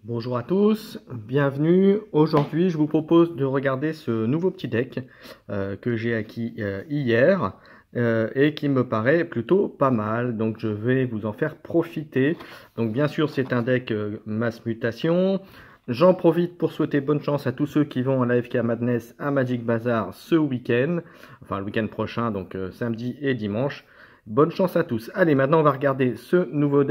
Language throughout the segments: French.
Bonjour à tous, bienvenue. Aujourd'hui, je vous propose de regarder ce nouveau petit deck que j'ai acquis hier et qui me paraît plutôt pas mal. Donc, je vais vous en faire profiter. Donc, bien sûr, c'est un deck masse mutation. J'en profite pour souhaiter bonne chance à tous ceux qui vont à l'AFK Madness à Magic Bazar ce week-end, enfin le week-end prochain, donc samedi et dimanche. Bonne chance à tous. Allez, maintenant, on va regarder ce nouveau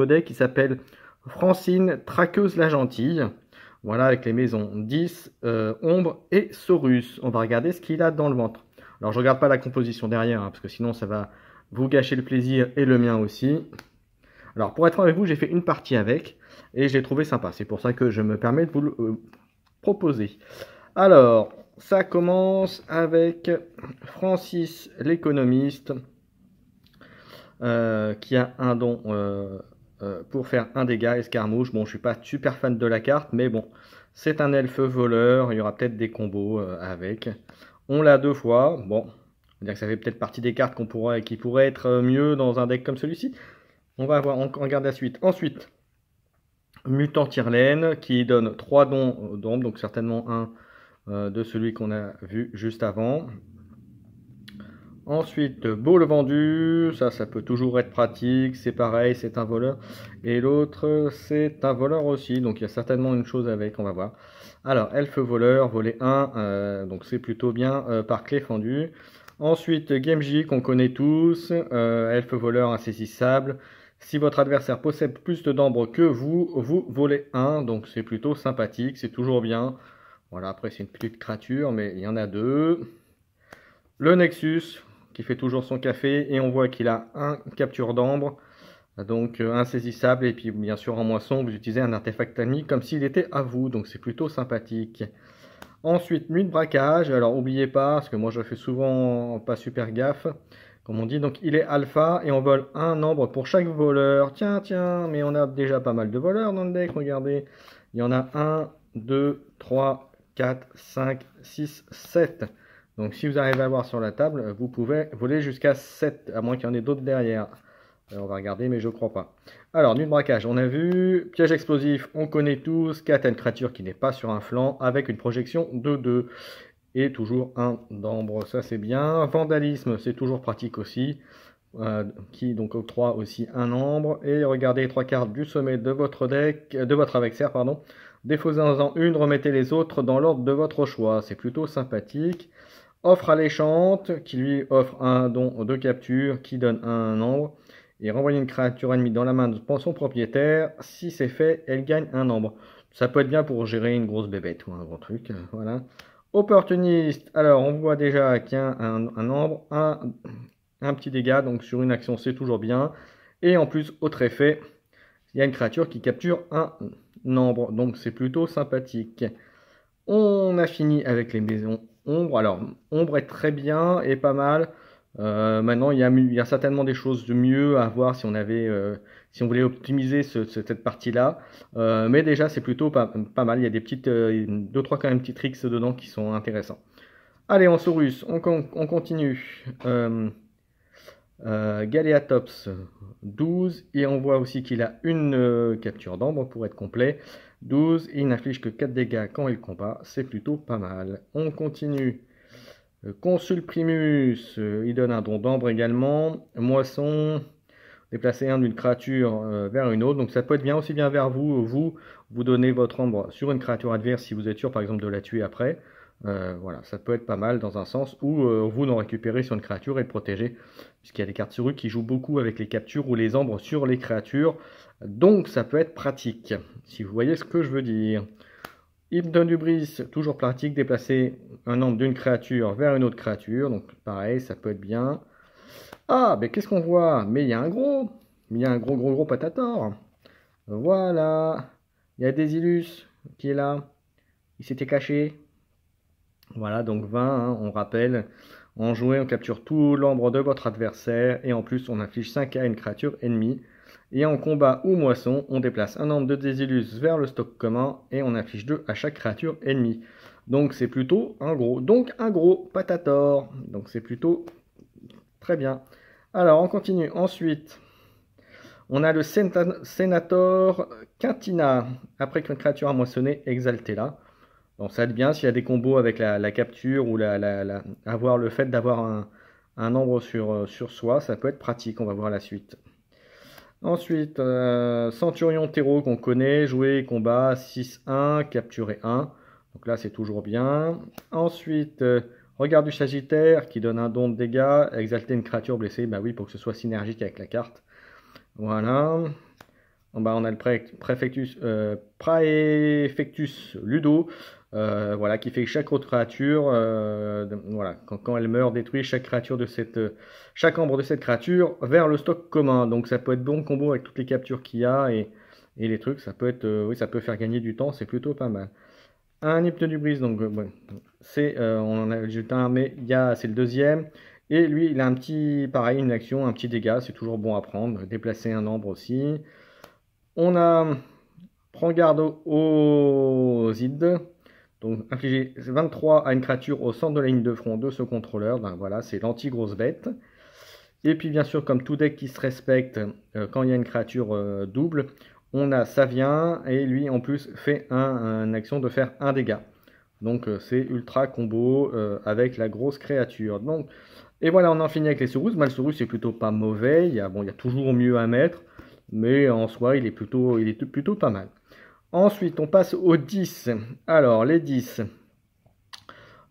deck qui s'appelle Francine, Traqueuse la Gentille. Voilà, avec les maisons 10, Ombre et Saurus. On va regarder ce qu'il a dans le ventre. Alors, je ne regarde pas la composition derrière, hein, parce que sinon, ça va vous gâcher le plaisir et le mien aussi. Alors, pour être franc avec vous, j'ai fait une partie avec et je l'ai trouvé sympa. C'est pour ça que je me permets de vous le proposer. Alors, ça commence avec Francis l'économiste qui a un don pour faire un dégât escarmouche. Bon, je suis pas super fan de la carte, mais bon, c'est un elfe voleur. Il y aura peut-être des combos avec. On l'a deux fois. Bon, on dire que ça fait peut-être partie des cartes qui pourraient être mieux dans un deck comme celui-ci. On va voir, on regarde la suite. Ensuite, Mutant Tyrlaine qui donne 3 dons d'ombre, donc certainement un de celui qu'on a vu juste avant. Ensuite, Beau le vendu, ça peut toujours être pratique, c'est pareil, c'est un voleur. Et l'autre, c'est un voleur aussi, donc il y a certainement une chose avec, on va voir. Alors, Elfe voleur, volet 1, donc c'est plutôt bien par clé fendue. Ensuite, Gamegi, qu'on connaît tous, Elfe voleur insaisissable. Si votre adversaire possède plus de d'ambre que vous, vous volez 1, donc c'est plutôt sympathique, c'est toujours bien. Voilà, après c'est une petite créature, mais il y en a deux. Le Nexus, qui fait toujours son café, et on voit qu'il a un capture d'ambre, donc insaisissable, et puis bien sûr en moisson, vous utilisez un artefact ami comme s'il était à vous, donc c'est plutôt sympathique. Ensuite, nuit de braquage, alors n'oubliez pas, parce que moi je fais souvent pas super gaffe, comme on dit, donc il est alpha, et on vole un ambre pour chaque voleur. Tiens, mais on a déjà pas mal de voleurs dans le deck, regardez. Il y en a 1, 2, 3, 4, 5, 6, 7. Donc si vous arrivez à voir sur la table, vous pouvez voler jusqu'à 7, à moins qu'il y en ait d'autres derrière. On va regarder, mais je crois pas. Alors, nuit de braquage, on a vu. Piège explosif, on connaît tous. 4, une créature qui n'est pas sur un flanc, avec une projection de 2. Et toujours un d'ambre, ça c'est bien. Vandalisme, c'est toujours pratique aussi. Qui donc octroie aussi un ambre. Et regardez les 3 cartes du sommet de votre deck, de votre adversaire, pardon. Défausez-en une, remettez les autres dans l'ordre de votre choix. C'est plutôt sympathique. Offre alléchante, qui lui offre un don de capture, qui donne un ambre. Et renvoyer une créature ennemie dans la main de son propriétaire. Si c'est fait, elle gagne un ambre. Ça peut être bien pour gérer une grosse bébête ou un gros truc. Voilà. Opportuniste. Alors, on voit déjà qu'il y a un ambre, un petit dégât. Donc, sur une action, c'est toujours bien. Et en plus, autre effet, il y a une créature qui capture un ambre. Donc, c'est plutôt sympathique. On a fini avec les maisons ombre. Alors, ombre est très bien et pas mal. Maintenant, il y a certainement des choses de mieux à voir si on avait, si on voulait optimiser cette partie-là. Mais déjà, c'est plutôt pas mal. Il y a des petites, 2-3 quand même petits tricks dedans qui sont intéressants. Allez, en Saurus, on continue. Galéatops 12, et on voit aussi qu'il a une capture d'ambre pour être complet. 12, et il n'inflige que 4 dégâts quand il combat, c'est plutôt pas mal. On continue. Consul Primus, il donne un don d'ambre également. Moisson, déplacer un d'une créature vers une autre, donc ça peut être bien aussi bien vers vous. Vous donnez votre ambre sur une créature adverse si vous êtes sûr par exemple de la tuer après. Voilà, ça peut être pas mal dans un sens où vous n'en récupérez sur une créature et le protéger, puisqu'il y a des cartes sur eux qui jouent beaucoup avec les captures ou les ambres sur les créatures, donc ça peut être pratique, si vous voyez ce que je veux dire. Hymne d'Ubris, toujours pratique, déplacer un ambre d'une créature vers une autre créature, donc pareil, ça peut être bien. Ah, mais qu'est-ce qu'on voit? Mais il y a un gros, gros patator. Voilà, il y a Désilus qui est là, il s'était caché. Voilà, donc 20, hein, on rappelle. En jouet, on capture tout l'ambre de votre adversaire et en plus, on inflige 5 à une créature ennemie. Et en combat ou moisson, on déplace un ambre de Désilus vers le stock commun et on inflige 2 à chaque créature ennemie. Donc c'est plutôt un gros. Donc un gros patator. Donc c'est plutôt très bien. Alors on continue. Ensuite, On a le Sénator Quintina. Après qu'une créature a moissonné, exalté là. Donc ça va être bien s'il y a des combos avec la capture ou avoir le fait d'avoir un nombre sur soi, ça peut être pratique, on va voir la suite. Ensuite, Centurion Terreau qu'on connaît, jouer combat 6-1, capturer 1. Donc là c'est toujours bien. Ensuite, Regard du Sagittaire qui donne un don de dégâts, exalter une créature blessée, bah oui pour que ce soit synergique avec la carte. Voilà. Bah, on a le Praefectus Ludo, voilà, qui fait que chaque autre créature, voilà, quand elle meurt, détruit chaque membre de cette créature vers le stock commun. Donc ça peut être bon combo avec toutes les captures qu'il y a et les trucs. Ça peut être, oui, ça peut faire gagner du temps. C'est plutôt pas mal. Un Hypne du Brise, donc bon, on en a jeté un, mais c'est le deuxième. Et lui, il a un petit, pareil, une action, un petit dégât. C'est toujours bon à prendre. Déplacer un nombre aussi. On a prend garde aux Zid. Donc infliger 23 à une créature au centre de la ligne de front de ce contrôleur. Ben voilà, c'est l'anti-grosse bête. Et puis bien sûr, comme tout deck qui se respecte, quand il y a une créature double, on a Savien et lui en plus fait une action de faire un dégât. Donc c'est ultra combo avec la grosse créature. Donc, et voilà, on en finit avec les Saurus. Malsaurus c'est plutôt pas mauvais, il y a toujours mieux à mettre. Mais en soi, il est plutôt pas mal. Ensuite, on passe aux 10. Alors, les 10.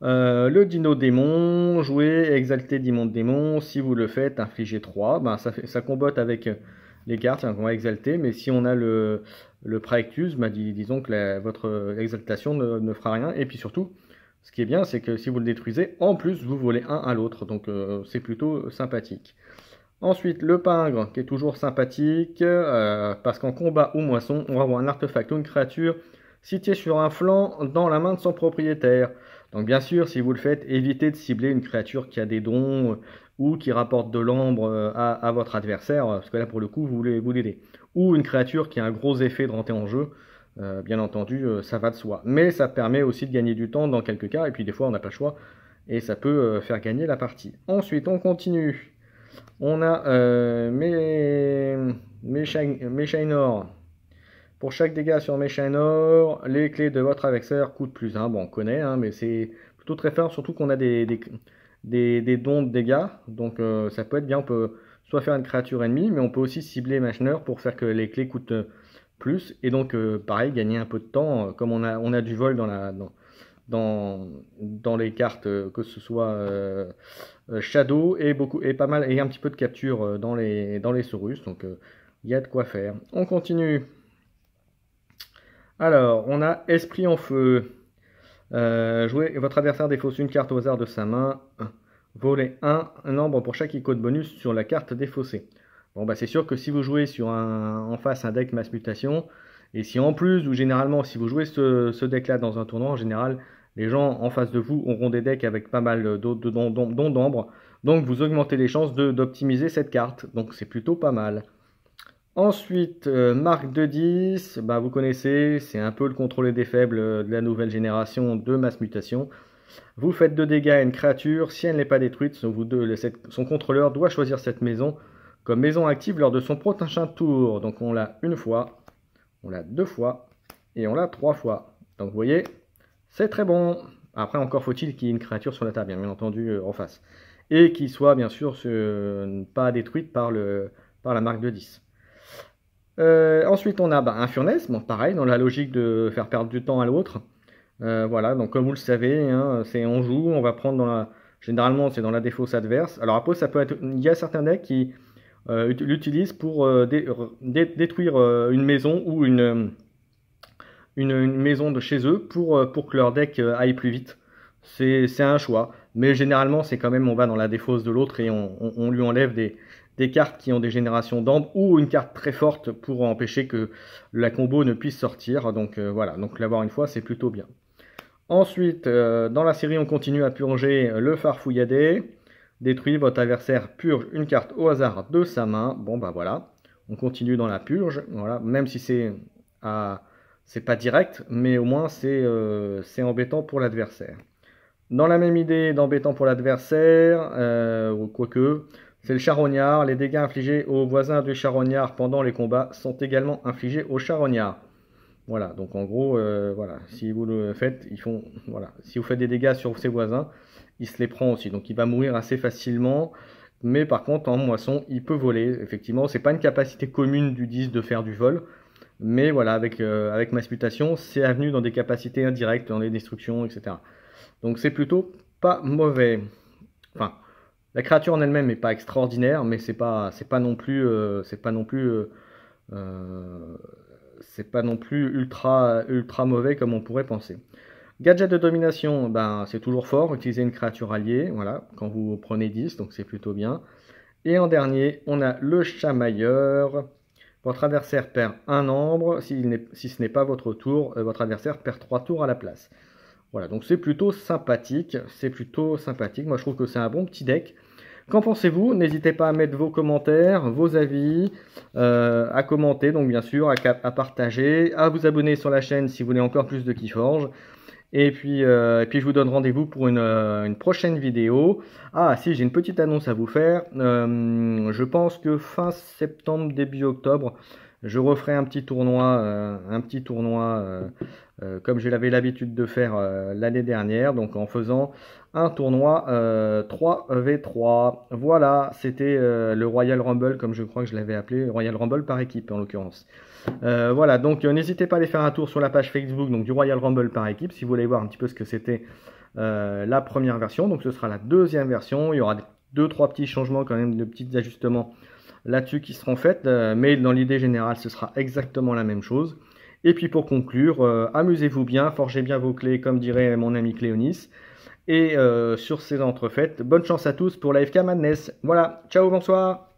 Le Dino Démon, jouer, exalter Démon. Si vous le faites, infligez 3. Ben, ça combotte avec les cartes qu'on va exalter. Mais si on a le Praectus, ben, disons que votre exaltation ne fera rien. Et puis surtout, ce qui est bien, c'est que si vous le détruisez, en plus, vous volez un à l'autre. Donc, c'est plutôt sympathique. Ensuite, le pingre, qui est toujours sympathique, parce qu'en combat ou moisson, on va avoir un artefact ou une créature située sur un flanc dans la main de son propriétaire. Donc bien sûr, si vous le faites, évitez de cibler une créature qui a des dons ou qui rapporte de l'ambre à votre adversaire, parce que là, pour le coup, vous l'aidez. Ou une créature qui a un gros effet de rentrer en jeu, bien entendu, ça va de soi. Mais ça permet aussi de gagner du temps dans quelques cas, et puis des fois, on n'a pas le choix, et ça peut faire gagner la partie. Ensuite, on continue. On a Meshainor. Pour chaque dégât sur Meshainor, les clés de votre adversaire coûtent plus 1. Bon, on connaît, hein, mais c'est plutôt très fort, surtout qu'on a des dons de dégâts. Donc ça peut être bien, on peut soit faire une créature ennemie, mais on peut aussi cibler Meshainor pour faire que les clés coûtent plus. Et donc pareil, gagner un peu de temps, comme on a du vol dans les cartes, que ce soit Shadow et pas mal, et un petit peu de capture dans les Saurus, donc il y a de quoi faire. On continue. Alors, on a Esprit en Feu. Jouez, votre adversaire défausse une carte au hasard de sa main. Volez un nombre pour chaque icône bonus sur la carte défaussée. Bon, bah c'est sûr que si vous jouez en face un deck masse mutation, et si en plus, ou généralement, si vous jouez ce deck-là dans un tournoi, en général, les gens en face de vous auront des decks avec pas mal de dons d'ombre. Donc vous augmentez les chances d'optimiser cette carte. Donc c'est plutôt pas mal. Ensuite, marque de 10, bah, vous connaissez, c'est un peu le contrôle des faibles de la nouvelle génération de masse mutation. Vous faites 2 dégâts à une créature, si elle n'est pas détruite, son contrôleur doit choisir cette maison comme maison active lors de son prochain tour. Donc on l'a une fois, on l'a 2 fois et on l'a 3 fois. Donc vous voyez, c'est très bon. Après, encore faut-il qu'il y ait une créature sur la table, bien entendu, en face. Et qui soit, bien sûr, pas détruite par la marque de 10. Ensuite, on a un Furnace, bon, pareil, dans la logique de faire perdre du temps à l'autre. Voilà, donc comme vous le savez, hein, on joue, on va prendre généralement, c'est dans la défausse adverse. Alors après, ça peut être, il y a certains decks qui l'utilisent pour détruire une maison ou une maison de chez eux pour que leur deck aille plus vite. C'est un choix. Mais généralement, c'est quand même, on va dans la défausse de l'autre et on lui enlève des cartes qui ont des générations d'ambre ou une carte très forte pour empêcher que la combo ne puisse sortir. Donc voilà, donc l'avoir une fois, c'est plutôt bien. Ensuite, dans la série, on continue à purger le farfouilladé. Détruit, votre adversaire purge une carte au hasard de sa main. Bon, bah voilà. On continue dans la purge. Voilà, même si c'est pas direct, mais au moins c'est embêtant pour l'adversaire. Dans la même idée d'embêtant pour l'adversaire, quoique, C'est le charognard. Les dégâts infligés aux voisins du charognard pendant les combats sont également infligés au charognard. Voilà, donc en gros, voilà, si vous le faites, voilà, si vous faites des dégâts sur ses voisins, il se les prend aussi. Donc il va mourir assez facilement. Mais par contre, en moisson, il peut voler. Effectivement, c'est pas une capacité commune du 10 de faire du vol. Mais voilà, avec Mass Mutation, c'est avenu dans des capacités indirectes, dans les destructions, etc. Donc c'est plutôt pas mauvais. Enfin, la créature en elle-même n'est pas extraordinaire, mais c'est pas non plus, euh, c'est pas non plus ultra mauvais comme on pourrait penser. Gadget de domination, ben, c'est toujours fort, utiliser une créature alliée, voilà, quand vous prenez 10, donc c'est plutôt bien. Et en dernier, on a le chamailleur. Votre adversaire perd un nombre, si ce n'est pas votre tour, votre adversaire perd 3 tours à la place. Voilà, donc c'est plutôt sympathique, moi je trouve que c'est un bon petit deck. Qu'en pensez-vous? N'hésitez pas à mettre vos commentaires, vos avis, à commenter, donc bien sûr, à partager, à vous abonner sur la chaîne si vous voulez encore plus de Keyforge. Et puis je vous donne rendez-vous pour une prochaine vidéo. Ah, si, j'ai une petite annonce à vous faire. Je pense que fin septembre, début octobre, je referai un petit tournoi, comme je l'avais l'habitude de faire l'année dernière, donc en faisant un tournoi 3v3. Voilà, c'était le Royal Rumble, comme je crois que je l'avais appelé, Royal Rumble par équipe en l'occurrence. Voilà, donc n'hésitez pas à aller faire un tour sur la page Facebook donc, du Royal Rumble par équipe, si vous voulez voir un petit peu ce que c'était la première version. Donc ce sera la deuxième version, il y aura 2-3 petits changements quand même, de petits ajustements là-dessus qui seront faits, mais dans l'idée générale, ce sera exactement la même chose. Et puis pour conclure, amusez-vous bien, forgez bien vos clés, comme dirait mon ami Cléonis. Et sur ces entrefaites, bonne chance à tous pour la FK Madness. Voilà, ciao, bonsoir.